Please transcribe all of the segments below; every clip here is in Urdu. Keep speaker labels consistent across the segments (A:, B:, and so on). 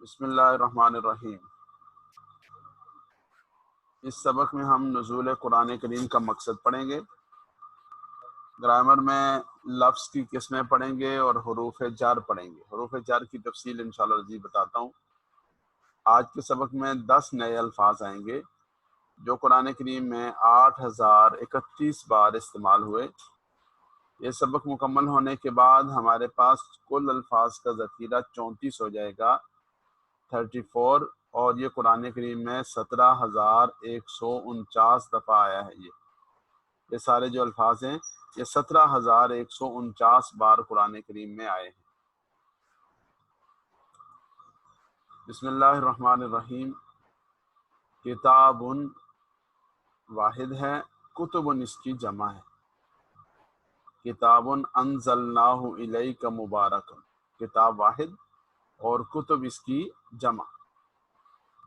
A: بسم اللہ الرحمن الرحیم۔ اس سبق میں ہم نزول قرآن کریم کا مقصد پڑھیں گے، گرامر میں لفظ کی قسمیں پڑھیں گے اور حروف جر پڑھیں گے۔ حروف جر کی تفصیل انشاءاللہ عزیز بتاتا ہوں۔ آج کے سبق میں 10 نئے الفاظ آئیں گے جو قرآن کریم میں 8031 بار استعمال ہوئے۔ یہ سبق مکمل ہونے کے بعد ہمارے پاس کل الفاظ کا ذخیرہ 34 ہو جائے گا، 34، اور یہ قرآن کریم میں 17,149 دفعہ آیا ہے۔ یہ سارے جو الفاظ ہیں یہ 17,149 بار قرآن کریم میں آئے ہیں۔ بسم اللہ الرحمن الرحیم۔ کتاب واحد ہے، کتب اس کی جمع ہے۔ کتاب انزلناہ الیک مبارک، کتاب واحد اور کتب اس کی جمع۔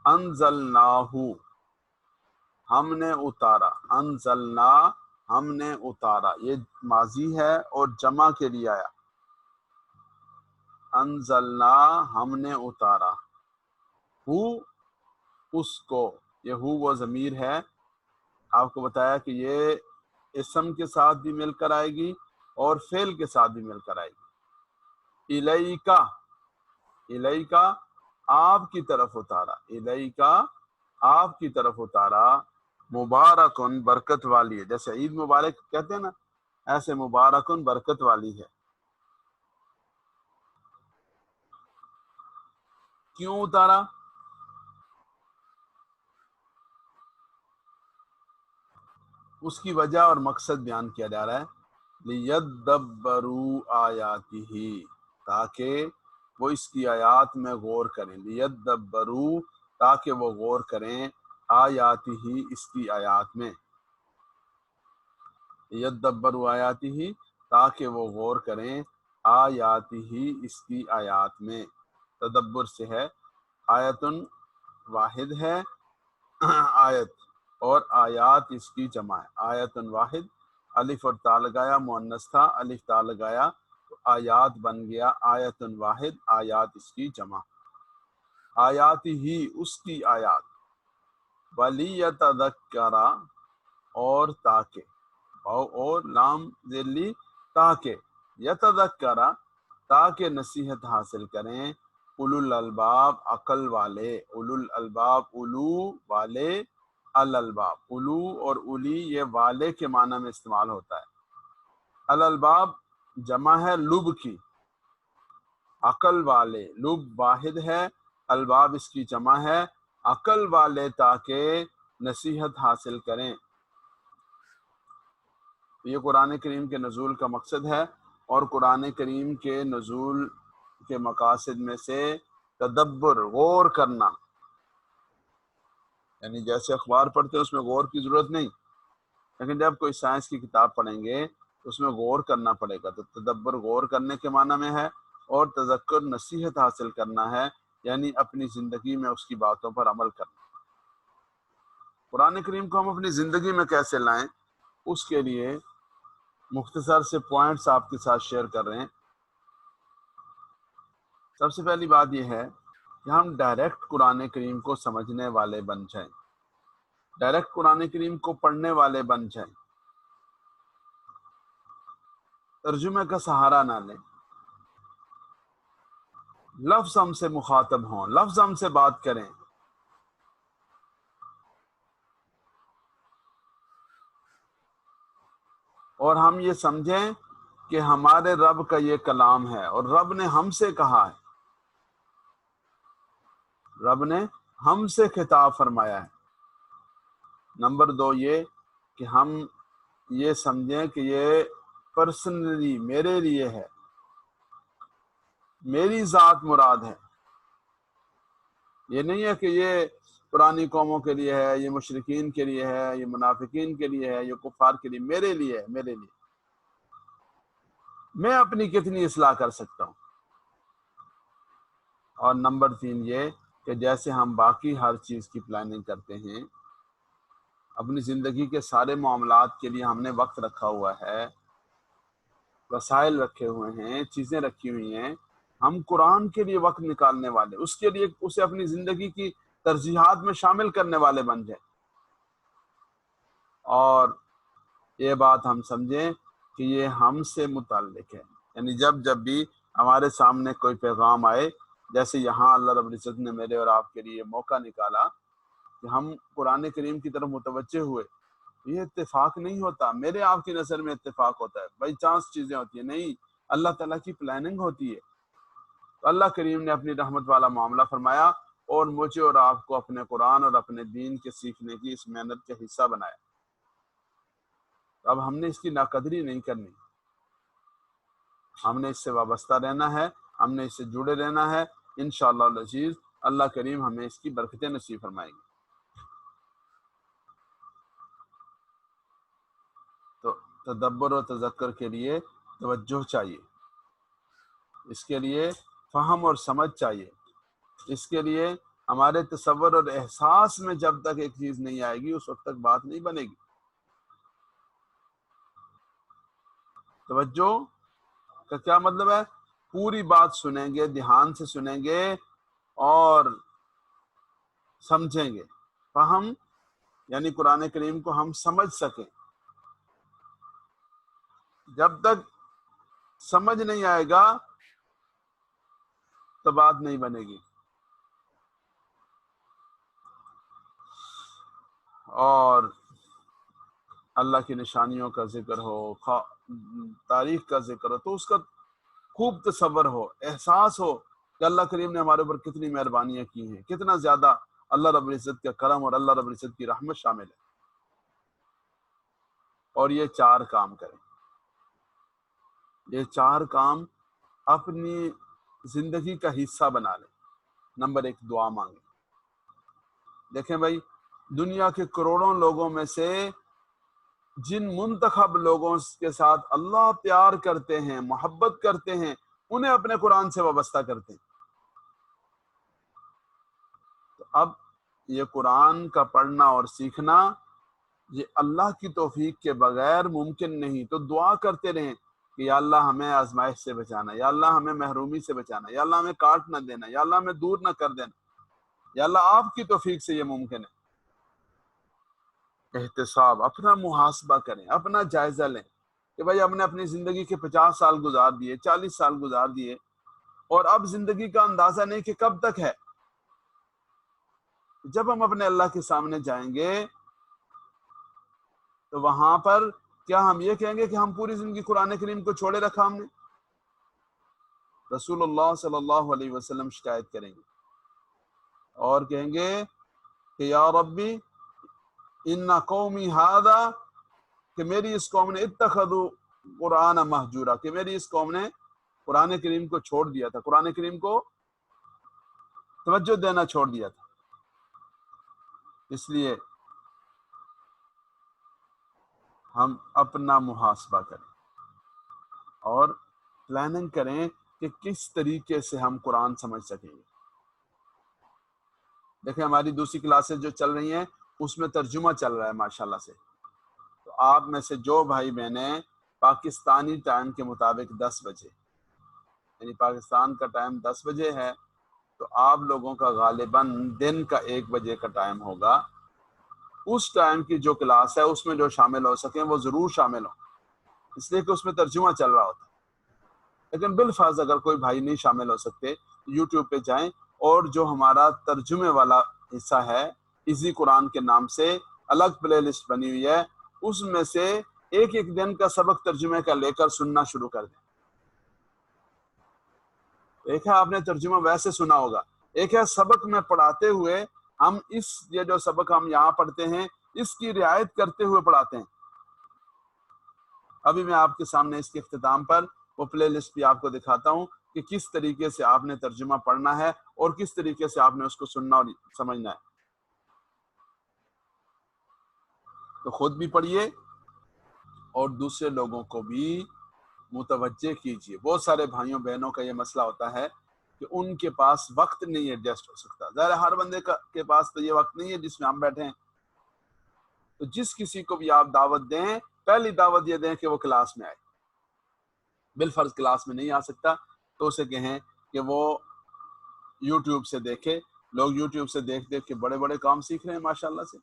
A: انزلناہ ہم نے اتارا، انزلنا ہم نے اتارا، یہ ماضی ہے اور جمع کے لیے آیا۔ انزلنا ہم نے اتارا، ہو اس کو، یہ ہو وہ ضمیر ہے، آپ کو بتایا کہ یہ اسم کے ساتھ بھی مل کر آئے گی اور فعل کے ساتھ بھی مل کر آئے گی۔ الیکا، الیکا آپ کی طرف اتارا، الیکا آپ کی طرف اتارا، مبارکن برکت والی ہے، جیسے عید مبارک کہتے ہیں نا، ایسے مبارکن برکت والی ہے۔ کیوں اتارا؟ اس کی وجہ اور مقصد بیان کیا جا رہا ہے۔ لیدبروا آیاتہ، تاکہ وہ اس کی آیات میں غور کریں، لیدبروا تاکہ وہ غور کریں، آیاتہ اس کی آیات میں، لیدبروا آیاتہ تاکہ وہ غور کریں، آیاتہ اس کی آیات میں۔ تدبر سے ہے، آیتن واحد ہے، آیت اور آیات اس کی جمع ہے۔ آیتن واحد، الف اور تا لگایا، مؤنث تھا، الف تا لگایا تو آیات بن گیا، آیتن واحد آیات اس کی جمع۔ آیات ہی اس کی آیات، وَلِيَتَذَكَّرَ اور تاکہ، اور لام ذلی تاکہ، یتذکر تاکہ نصیحت حاصل کریں، اولو الالباب عقل والے، اولو الالباب اولو والے، الالباب اولو اور اولی یہ والے کے معنی میں استعمال ہوتا ہے۔ الالباب جمع ہے لب کی، عقل والے، لب واحد ہے، الباب اس کی جمع ہے، عقل والے تاکہ نصیحت حاصل کریں۔ یہ قرآن کریم کے نزول کا مقصد ہے، اور قرآن کریم کے نزول کے مقاصد میں سے تدبر، غور کرنا، یعنی جیسے اخبار پڑھتے ہیں اس میں غور کی ضرورت نہیں، لیکن جب کوئی سائنس کی کتاب پڑھیں گے تو اس میں غور کرنا پڑے گا۔ تو تدبر غور کرنے کے معنی میں ہے، اور تذکر نصیحت حاصل کرنا ہے، یعنی اپنی زندگی میں اس کی باتوں پر عمل کرنا۔ قرآن کریم کو ہم اپنی زندگی میں کیسے لائیں، اس کے لیے مختصر سے پوائنٹس آپ کے ساتھ شیئر کر رہے ہیں۔ سب سے پہلی بات یہ ہے کہ ہم ڈائریکٹ قرآن کریم کو سمجھنے والے بن جائیں، ڈائریکٹ قرآن کریم کو پڑھنے والے بن جائیں، ترجمے کا سہارا نہ لیں۔ لفظ ہم سے مخاطب ہوں، لفظ ہم سے بات کریں۔ اور ہم یہ سمجھیں کہ ہمارے رب کا یہ کلام ہے اور رب نے ہم سے کہا ہے، رب نے ہم سے خطاب فرمایا ہے۔ نمبر 2 یہ کہ ہم یہ سمجھیں کہ یہ پرسنلی میرے لیے ہے، میری ذات مراد ہے۔ یہ نہیں ہے کہ یہ پرانی قوموں کے لیے ہے، یہ مشرکین کے لیے ہے، یہ منافقین کے لیے ہے، یہ کفار کے لیے، میرے لیے ہے، میرے لیے میں اپنی کتنی اصلاح کر سکتا ہوں۔ اور نمبر 3 یہ کہ جیسے ہم باقی ہر چیز کی پلاننگ کرتے ہیں، اپنی زندگی کے سارے معاملات کے لیے ہم نے وقت رکھا ہوا ہے، وسائل رکھے ہوئے ہیں، چیزیں رکھی ہوئی ہیں، ہم قرآن کے لیے وقت نکالنے والے، اس کے لیے اسے اپنی زندگی کی ترجیحات میں شامل کرنے والے بن جائیں۔ اور یہ بات ہم سمجھیں کہ یہ ہم سے متعلق ہے، یعنی جب بھی ہمارے سامنے کوئی پیغام آئے، جیسے یہاں اللہ رب العزت نے میرے اور آپ کے لیے موقع نکالا کہ ہم قرآن کریم کی طرف متوجہ ہوئے، یہ اتفاق نہیں ہوتا، میرے آپ کی نظر میں اتفاق ہوتا ہے، بائی چانس چیزیں ہوتی ہیں، نہیں، اللہ تعالیٰ کی پلاننگ ہوتی ہے۔ تو اللہ کریم نے اپنی رحمت والا معاملہ فرمایا اور مجھے اور آپ کو اپنے قرآن اور اپنے دین کے سیکھنے کی اس محنت کا حصہ بنایا۔ اب ہم نے اس کی ناقدری نہیں کرنی، ہم نے اس سے وابستہ رہنا ہے، ہم نے اس سے جڑے رہنا ہے، انشاءاللہ العزیز اللہ کریم ہمیں اس کی برکتیں نصیب فرمائیں گے۔ تو تدبر و تذکر کے لیے توجہ چاہیے، اس کے لیے فہم اور سمجھ چاہیے، اس کے لیے ہمارے تصور اور احساس میں جب تک ایک چیز نہیں آئے گی اس وقت تک بات نہیں بنے گی۔ توجہ کا کیا مطلب ہے؟ پوری بات سنیں گے، دھیان سے سنیں گے اور سمجھیں گے۔ فہم یعنی قرآن کریم کو ہم سمجھ سکیں، جب تک سمجھ نہیں آئے گا تو بات نہیں بنے گی۔ اور اللہ کی نشانیوں کا ذکر ہو، تاریخ کا ذکر ہو، تو اس کا خوب تصور ہو، احساس ہو کہ اللہ کریم نے ہمارے اوپر کتنی مہربانیاں کی ہیں، کتنا زیادہ اللہ رب العزت کا کرم اور اللہ رب العزت کی رحمت شامل ہے۔ اور یہ چار کام کریں، یہ چار کام اپنی زندگی کا حصہ بنا لیں۔ نمبر 1، دعا مانگیں۔ دیکھیں بھائی، دنیا کے کروڑوں لوگوں میں سے جن منتخب لوگوں کے ساتھ اللہ پیار کرتے ہیں، محبت کرتے ہیں، انہیں اپنے قرآن سے وابستہ کرتے ہیں۔ تو اب یہ قرآن کا پڑھنا اور سیکھنا یہ اللہ کی توفیق کے بغیر ممکن نہیں۔ تو دعا کرتے رہیں کہ یا اللہ ہمیں آزمائش سے بچانا، یا اللہ ہمیں محرومی سے بچانا، یا اللہ ہمیں کاٹ نہ دینا، یا اللہ ہمیں دور نہ کر دینا، یا اللہ آپ کی توفیق سے یہ ممکن ہے۔ احتساب، اپنا محاسبہ کریں، اپنا جائزہ لیں کہ بھائی ہم نے اپنی زندگی کے 50 سال گزار دیے، 40 سال گزار دیے، اور اب زندگی کا اندازہ نہیں کہ کب تک ہے۔ جب ہم اپنے اللہ کے سامنے جائیں گے تو وہاں پر کیا ہم یہ کہیں گے کہ ہم پوری زندگی قرآن کریم کو چھوڑے رکھا ہم نے؟ رسول اللہ صلی اللہ علیہ وسلم شکایت کریں گے اور کہیں گے کہ یا ربی ان قومی ھذا، کہ میری اس قوم نے اتخذوا قرآن مہجورا، کہ میری اس قوم نے قرآن کریم کو چھوڑ دیا تھا، قرآن کریم کو توجہ دینا چھوڑ دیا تھا۔ اس لیے ہم اپنا محاسبہ کریں اور پلاننگ کریں کہ کس طریقے سے ہم قرآن سمجھ سکیں گے۔ دیکھیں ہماری دوسری کلاسز جو چل رہی ہیں اس میں ترجمہ چل رہا ہے ماشاءاللہ سے، تو آپ میں سے جو بھائی بہنیں پاکستانی ٹائم کے مطابق 10 بجے، یعنی پاکستان کا ٹائم 10 بجے ہے، تو آپ لوگوں کا غالباً دن کا 1 بجے کا ٹائم ہوگا۔ اس ٹائم کی جو کلاس ہے اس میں جو شامل ہو سکیں وہ ضرور شامل ہوں، اس لیے کہ اس میں ترجمہ چل رہا ہوتا ہے۔ لیکن بالفرض اگر کوئی بھائی نہیں شامل ہو سکتے، یوٹیوب پہ جائیں اور جو ہمارا ترجمے والا حصہ ہے ایزی قرآن کے نام سے الگ پلے لسٹ بنی ہوئی ہے، اس میں سے ایک ایک دن کا سبق ترجمے کا لے کر سننا شروع کر دیں۔ ایک ہے آپ نے ترجمہ ویسے سنا ہوگا، ایک ہے سبق میں پڑھاتے ہوئے ہم یہ جو سبق ہم یہاں پڑھتے ہیں اس کی رعایت کرتے ہوئے پڑھاتے ہیں۔ ابھی میں آپ کے سامنے اس کے اختتام پر وہ پلے لسٹ بھی آپ کو دکھاتا ہوں کہ کس طریقے سے آپ نے ترجمہ پڑھنا ہے اور کس طریقے سے آپ نے اس کو سننا اور سمجھنا ہے۔ تو خود بھی پڑھیے اور دوسرے لوگوں کو بھی متوجہ کیجیے۔ بہت سارے بھائیوں بہنوں کا یہ مسئلہ ہوتا ہے کہ ان کے پاس وقت نہیں ایڈجسٹ ہو سکتا۔ ظاہر ہر بندے کے پاس تو یہ وقت نہیں ہے جس میں ہم بیٹھے ہیں۔ تو جس کسی کو بھی آپ دعوت دیں، پہلی دعوت یہ دیں کہ وہ کلاس میں آئے۔ بالفرض کلاس میں نہیں آ سکتا تو اسے کہیں کہ وہ یوٹیوب سے دیکھے. لوگ یوٹیوب سے دیکھ دیکھ کے بڑے بڑے کام سیکھ رہے ہیں ماشاءاللہ سے.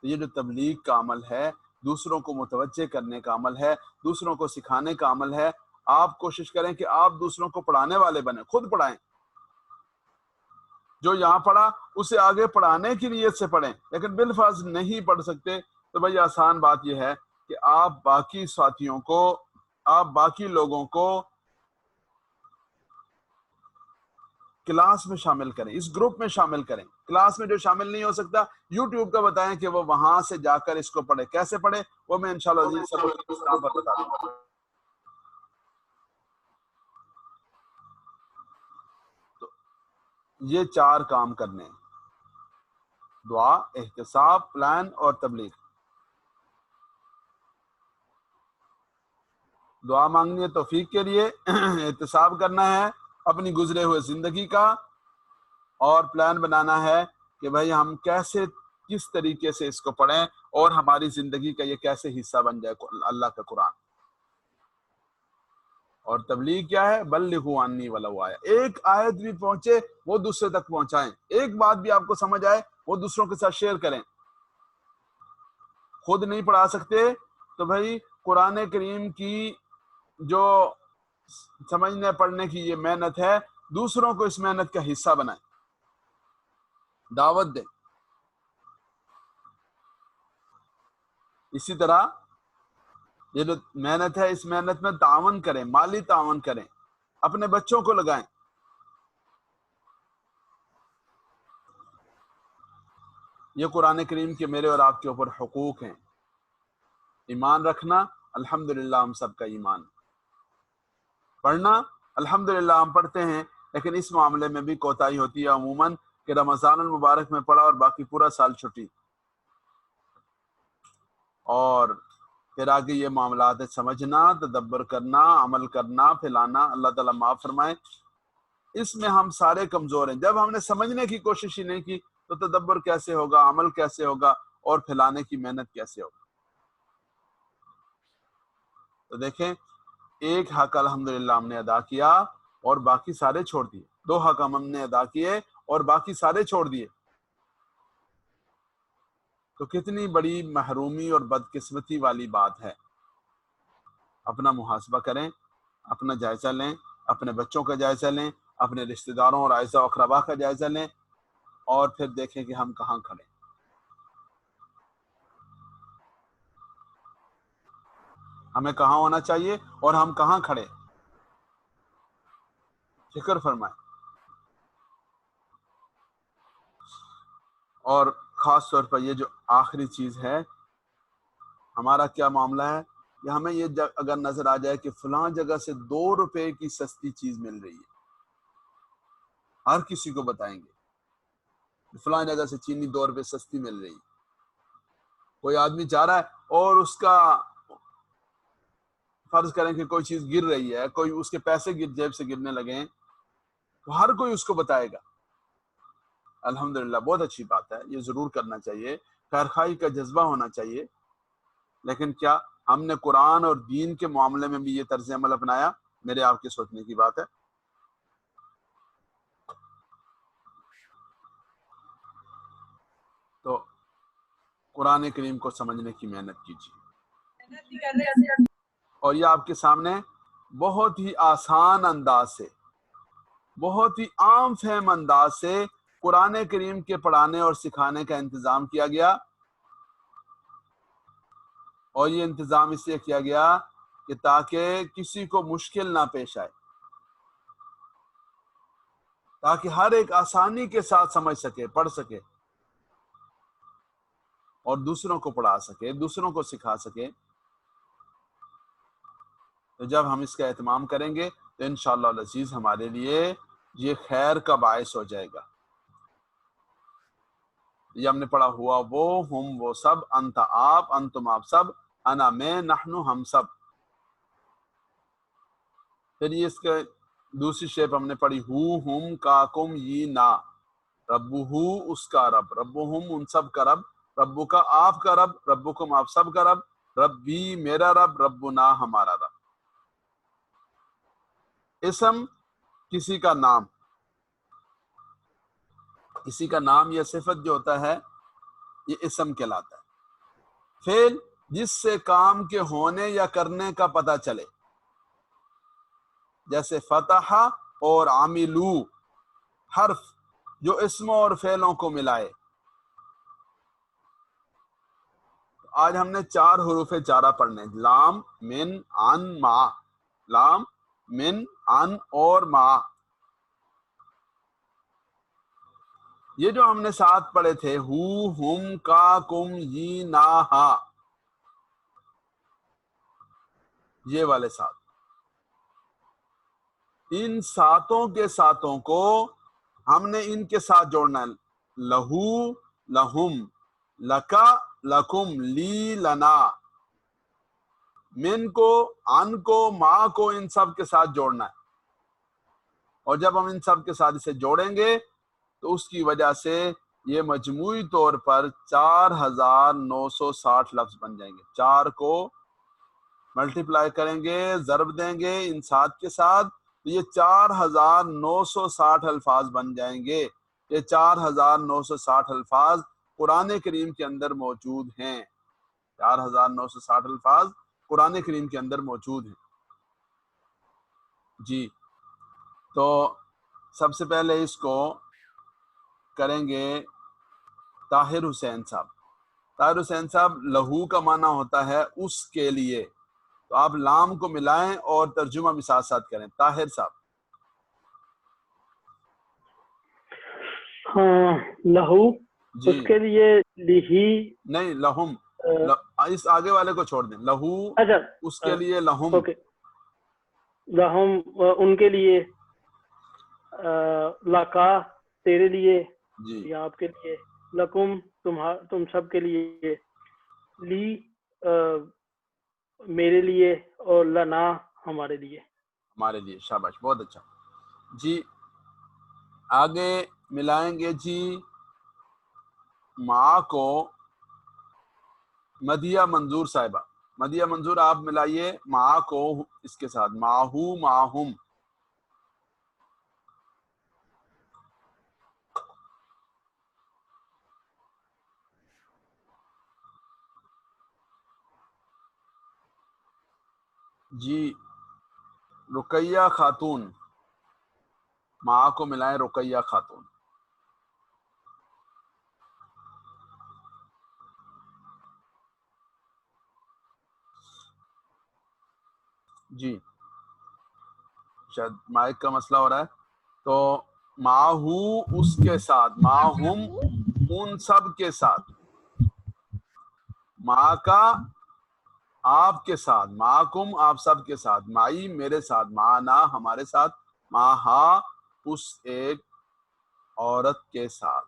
A: یہ جو تبلیغ کا عمل ہے، دوسروں کو متوجہ کرنے کا عمل ہے، دوسروں کو سکھانے کا عمل ہے. آپ کوشش کریں کہ آپ دوسروں کو پڑھانے والے بنیں، خود پڑھائیں. جو یہاں پڑھا اسے آگے پڑھانے کی نیت سے پڑھیں. لیکن بالفرض نہیں پڑھ سکتے تو بھائی آسان بات یہ ہے کہ آپ باقی ساتھیوں کو، آپ باقی لوگوں کو کلاس میں شامل کریں، اس گروپ میں شامل کریں. کلاس میں جو شامل نہیں ہو سکتا، یوٹیوب کا بتائیں کہ وہ وہاں سے جا کر اس کو پڑھے. کیسے پڑھے وہ میں انشاءاللہ عزیز سب اسلام پر بتا دوں گا. تو یہ 4 کام کرنے ہیں: دعا، احتساب، پلان اور تبلیغ. دعا مانگنی ہے توفیق کے لیے، احتساب کرنا ہے اپنی گزرے ہوئے زندگی کا، اور پلان بنانا ہے کہ بھائی ہم کیسے، کس طریقے سے اس کو پڑھیں اور ہماری زندگی کا یہ کیسے حصہ بن جائے اللہ کا قرآن. اور تبلیغ کیا ہے؟ بلغوا عنی ولو آیہ. ایک آیت بھی پہنچے وہ دوسرے تک پہنچائیں. ایک بات بھی آپ کو سمجھ آئے وہ دوسروں کے ساتھ شیئر کریں. خود نہیں پڑھا سکتے تو بھائی قرآن کریم کی جو سمجھنے پڑھنے کی یہ محنت ہے، دوسروں کو اس محنت کا حصہ بنائیں، دعوت دیں. اسی طرح یہ جو محنت ہے، اس محنت میں تعاون کریں، مالی تعاون کریں، اپنے بچوں کو لگائیں. یہ قرآن کریم کے میرے اور آپ کے اوپر حقوق ہیں. ایمان رکھنا، الحمدللہ ہم سب کا ایمان. پڑھنا، الحمدللہ ہم پڑھتے ہیں، لیکن اس معاملے میں بھی کوتاہی ہوتی ہے عموماً کہ رمضان المبارک میں پڑھا اور باقی پورا سال چھٹی. اور پھر آگے یہ معاملات ہے، سمجھنا، تدبر کرنا، عمل کرنا، پھیلانا. اللہ تعالیٰ معاف فرمائے. اس میں ہم سارے کمزور ہیں. جب ہم نے سمجھنے کی کوشش ہی نہیں کی تو تدبر کیسے ہوگا، عمل کیسے ہوگا، اور پھیلانے کی محنت کیسے ہوگا. تو دیکھیں، ایک حق الحمدللہ ہم نے ادا کیا اور باقی سارے چھوڑ دیے. 2 حق ہم نے ادا کیے اور باقی سارے چھوڑ دیے. تو کتنی بڑی محرومی اور بدقسمتی والی بات ہے. اپنا محاسبہ کریں، اپنا جائزہ لیں، اپنے بچوں کا جائزہ لیں، اپنے رشتہ داروں اور اعزاء و اقربا کا جائزہ لیں، اور پھر دیکھیں کہ ہم کہاں کھڑے. ہمیں کہاں ہونا چاہیے اور ہم کہاں کھڑے. فکر فرمائیں. اور خاص طور پر یہ جو آخری چیز ہے، ہمارا کیا معاملہ ہے کہ ہمیں یہ اگر نظر آ جائے کہ فلاں جگہ سے 2 روپے کی سستی چیز مل رہی ہے، ہر کسی کو بتائیں گے فلاں جگہ سے چینی 2 روپے سستی مل رہی ہے. کوئی آدمی جا رہا ہے اور اس کا فرض کریں کہ کوئی چیز گر رہی ہے، کوئی اس کے پیسے جیب سے گرنے لگے تو ہر کوئی اس کو بتائے گا. الحمدللہ بہت اچھی بات ہے، یہ ضرور کرنا چاہیے، خیرخواہی کا جذبہ ہونا چاہیے. لیکن کیا ہم نے قرآن اور دین کے معاملے میں بھی یہ طرز عمل اپنایا؟ میرے آپ کے سوچنے کی بات ہے. تو قرآن کریم کو سمجھنے کی محنت کیجیے. اور یہ آپ کے سامنے بہت ہی آسان انداز سے، بہت ہی عام فہم انداز سے قرآن کریم کے پڑھانے اور سکھانے کا انتظام کیا گیا. اور یہ انتظام اس لیے کیا گیا کہ تاکہ کسی کو مشکل نہ پیش آئے، تاکہ ہر ایک آسانی کے ساتھ سمجھ سکے، پڑھ سکے اور دوسروں کو پڑھا سکے، دوسروں کو سکھا سکے. تو جب ہم اس کا اہتمام کریں گے تو انشاءاللہ العزیز ہمارے لیے یہ خیر کا باعث ہو جائے گا. یہ ہم نے پڑھا ہوا وہ، ہم وہ سب، انت آپ، انتم آپ سب، انا میں، نحن ہم سب. پھر یہ اس کے دوسری شیپ ہم نے پڑھی ہم کا کم یہ نا، رب اس کا رب، رب ان سب کا رب، رب کا آپ کا رب، ربکم آپ سب کا رب، ربی میرا رب، ربنا ہمارا رب. اسم کسی کا نام، کسی کا نام یا صفت جو ہوتا ہے یہ اسم کہلاتا ہے۔ فعل جس سے کام کے ہونے یا کرنے کا پتہ چلے، جیسے فتح اور عاملو، حرف جو اسموں اور فعلوں کو ملائے۔ آج ہم نے 4 حروف جارہ پڑھنے، لام، من، عن، ما، لام، من، عن اور ما۔ یہ جو ہم نے 7 پڑھے تھے، ہو، ہم، کا، کم، یہ، نا، ہا، یہ والے 7، ان 7 کے ساتوں کو ہم نے ان کے ساتھ جوڑنا ہے، لہو، لہم، لکا، لکم، لی، لنا، من کو، عن کو، ما کو، ان سب کے ساتھ جوڑنا ہے۔ اور جب ہم ان سب کے ساتھ اسے جوڑیں گے تو اس کی وجہ سے یہ مجموعی طور پر 4960 لفظ بن جائیں گے۔ 4 کو ملٹیپلائی کریں گے، ضرب دیں گے ان 7 کے ساتھ، تو یہ 4960 الفاظ بن جائیں گے۔ یہ 4960 الفاظ قرآن کریم کے اندر موجود ہیں، 4960 الفاظ قرآن کریم کے اندر موجود ہیں۔ جی، تو سب سے پہلے اس کو کریں گے طاہر حسین صاحب۔ طاہر حسین صاحب، لہو کا معنی ہوتا ہے اس کے لیے، تو آپ لام کو ملائیں اور ترجمہ بھی ساتھ ساتھ کریں۔ طاہر صاحب۔
B: ہاں، لہو
A: جی،
B: اس کے لیے، لہی،
A: نہیں، لہم، اس آگے والے کو چھوڑ دیں، لہو
B: اچھا،
A: اس کے لیے، لہم،
B: اوکے، لہم ان کے لیے، لکا تیرے لیے
A: جی،
B: یا آپ کے لیے، لکم تم سب کے لیے، لی میرے لیے، اور لنا ہمارے لیے۔
A: ہمارے لیے، شاباش، بہت اچھا۔ جی، آگے ملائیں گے جی ماں کو مدیہ منظور صاحبہ۔ مدیہ منظور آپ ملائیے ماں کو اس کے ساتھ، ماہو، ماہم۔ جی، رقیہ خاتون، ماں کو ملائیں رقیہ خاتون۔ جی، شاید مائک کا مسئلہ ہو رہا ہے، تو ماہو اس کے ساتھ، ماہم ان سب کے ساتھ، ماں کا آپ کے ساتھ، معکم آپ سب کے ساتھ، مائی میرے ساتھ، معنا ہمارے ساتھ، ماہا اس ایک عورت کے ساتھ۔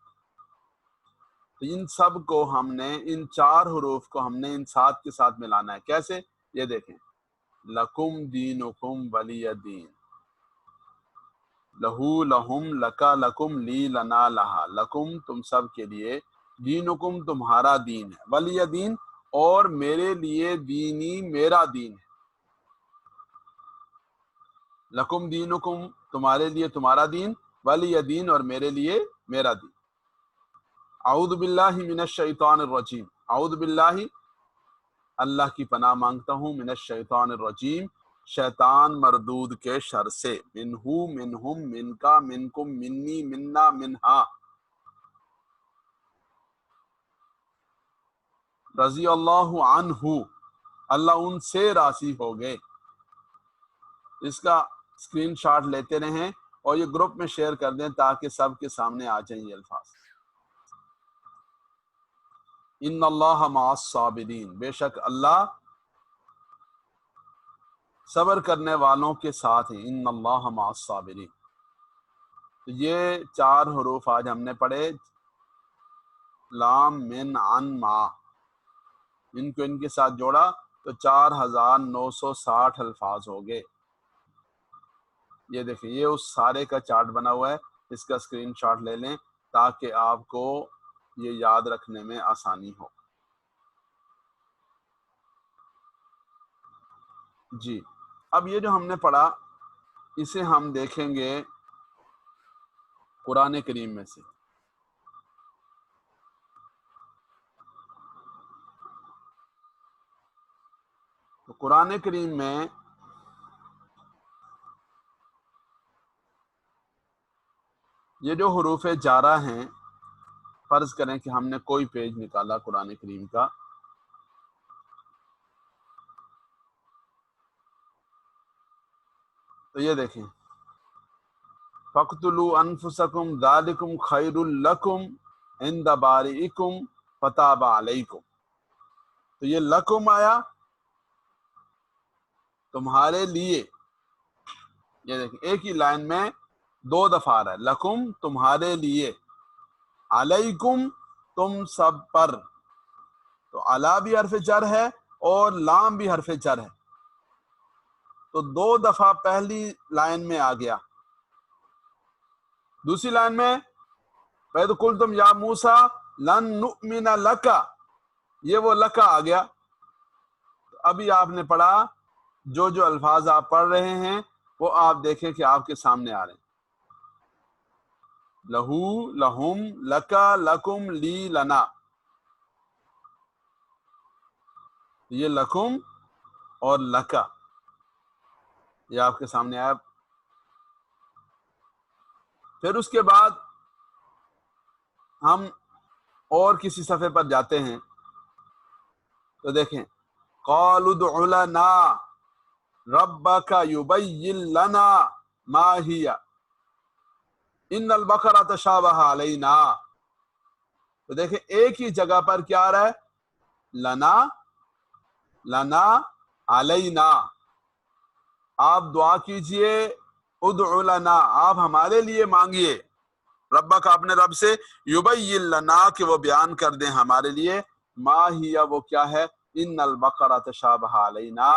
A: ان سب کو ہم نے، ان 4 حروف کو ہم نے ان 7 کے ساتھ ملانا ہے۔ کیسے؟ یہ دیکھیں، لکم دینکم ولی دین، لہو، لہم، لکا، لکم، لی، لنا، لہا، لکم تم سب کے لیے، دینکم تمہارا دین ہے، ولی دین اور میرے لیے، دینی میرا دین ہے۔ لکم دینکم تمہارے لیے تمہارا دین، ولی دین اور میرے لیے میرا دین۔ اعوذ باللہ من الشیطان الرجیم، اعوذ باللہ اللہ کی پناہ مانگتا ہوں، من الشیطان الرجیم شیطان مردود کے شر سے، منہو، منہم، من کا، منکم، منی، منا، منہا، رضی اللہ عنہ اللہ ان سے راضی ہو گئے۔ اس کا اسکرین شاٹ لیتے رہیں اور یہ گروپ میں شیئر کر دیں تاکہ سب کے سامنے آ جائیں یہ الفاظ۔ ان اللہ مع الصابرین، بے شک اللہ صبر کرنے والوں کے ساتھ ہیں، ان اللہ مع الصابرین۔ تو یہ 4 حروف آج ہم نے پڑھے، لام، من، عن، ما، ان کو ان کے ساتھ جوڑا تو 4960 الفاظ ہو گئے۔ یہ دیکھیں، یہ اس سارے کا چارٹ بنا ہوا ہے، اس کا اسکرین شاٹ لے لیں تاکہ آپ کو یہ یاد رکھنے میں آسانی ہو۔ جی، اب یہ جو ہم نے پڑھا اسے ہم دیکھیں گے قرآن کریم میں سے. تو قرآن کریم میں یہ جو حروف جارہ ہیں، فرض کریں کہ ہم نے کوئی پیج نکالا قرآن کریم کا، تو یہ دیکھیں فَاقْتُلُوا أَنفُسَكُمْ ذَلِكُمْ خَيْرٌ لَكُمْ عِنْدَ بَارِئِكُمْ فَتَابَ عَلَيْكُمْ. تو یہ لکم آیا تمہارے لیے، یہ دیکھیں ایک ہی لائن میں دو دفعہ آ رہا ہے، لکم تمہارے لیے، علیکم تم سب پر. تو علا بھی حرف جر ہے اور لام بھی حرف جر ہے، تو دو دفعہ پہلی لائن میں آ گیا. دوسری لائن میں وَإِذْ قُلْتُمْ يَا مُوسَىٰ لَن نُؤْمِنَ لَكَ، یہ وہ لکا آ گیا. ابھی آپ نے پڑھا، جو جو الفاظ آپ پڑھ رہے ہیں وہ آپ دیکھیں کہ آپ کے سامنے آ رہے ہیں. لہو، لہم، لکا، لکم، لی، لنا. یہ لکم اور لکا یہ آپ کے سامنے آیا. پھر اس کے بعد ہم اور کسی صفحے پر جاتے ہیں تو دیکھیں قَالُوا ادْعُ لَنَا رَبَّكَ يُبَيِّن لَنَا مَا هِيَ إِنَّ الْبَقَرَةَ تَشَابَهَ عَلَيْنَا. تو دیکھیں ایک ہی جگہ پر کیا آ رہا ہے، لنا، لنا، علینا. آپ دعا کیجئے، ادعو لنا، آپ ہمارے لیے مانگیے، ربک اپنے رب سے، یبین لنا کہ وہ بیان کر دیں ہمارے لیے، ما ہی وہ کیا ہے، ان البقرہ تشابہ علینا،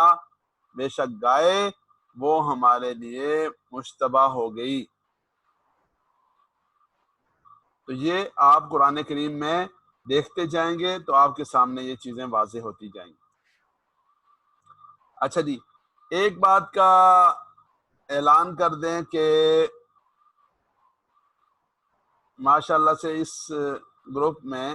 A: بے شک گائے وہ ہمارے لیے مشتبہ ہو گئی. تو یہ آپ قرآن کریم میں دیکھتے جائیں گے تو آپ کے سامنے یہ چیزیں واضح ہوتی جائیں گی. اچھا جی، ایک بات کا اعلان کر دیں کہ ماشاءاللہ سے اس گروپ میں